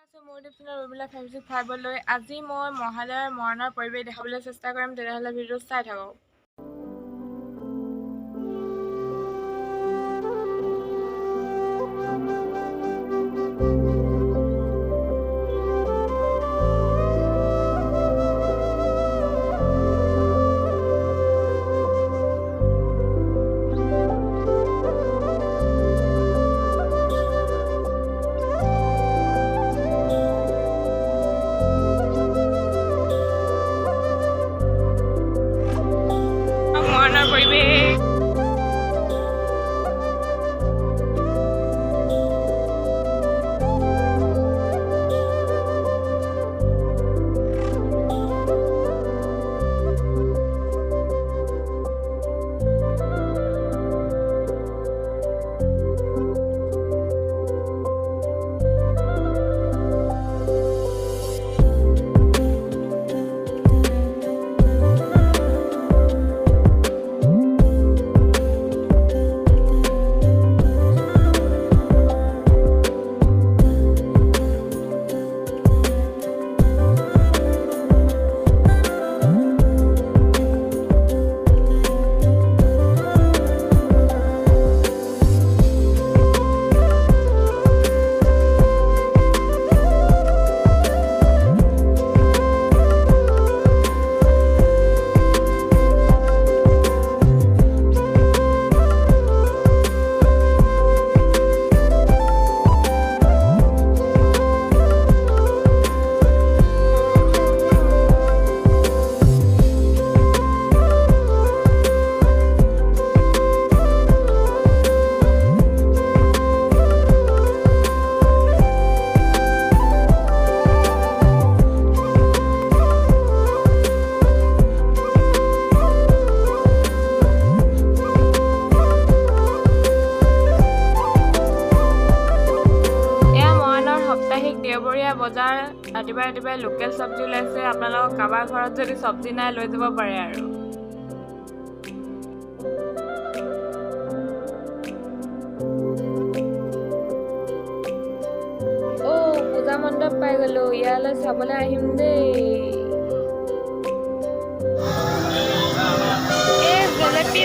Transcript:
আছে মোৰ ডিপচনৰ ৰবিলা 565 লৈ আজি মই মহালয়াৰ মৰাণৰ পৰিৱেশ দেখাবলৈ চেষ্টা কৰিম। তেতিয়াহ'লে ভিডিঅ' চাই থাকক। মৰাণৰ পৰিৱেশ দেওবৰীয়া বজাৰ ৰাতিপুৱাই লোকেল চব্জি ওলাইছে। আপোনালোকৰ কাৰোবাৰ ঘৰত যদি চব্জি নাই লৈ যাব পাৰে আৰু পূজা মণ্ডপ পাই গলো। ইয়ালৈ চাবলৈ আহিম দেই। জেলেপি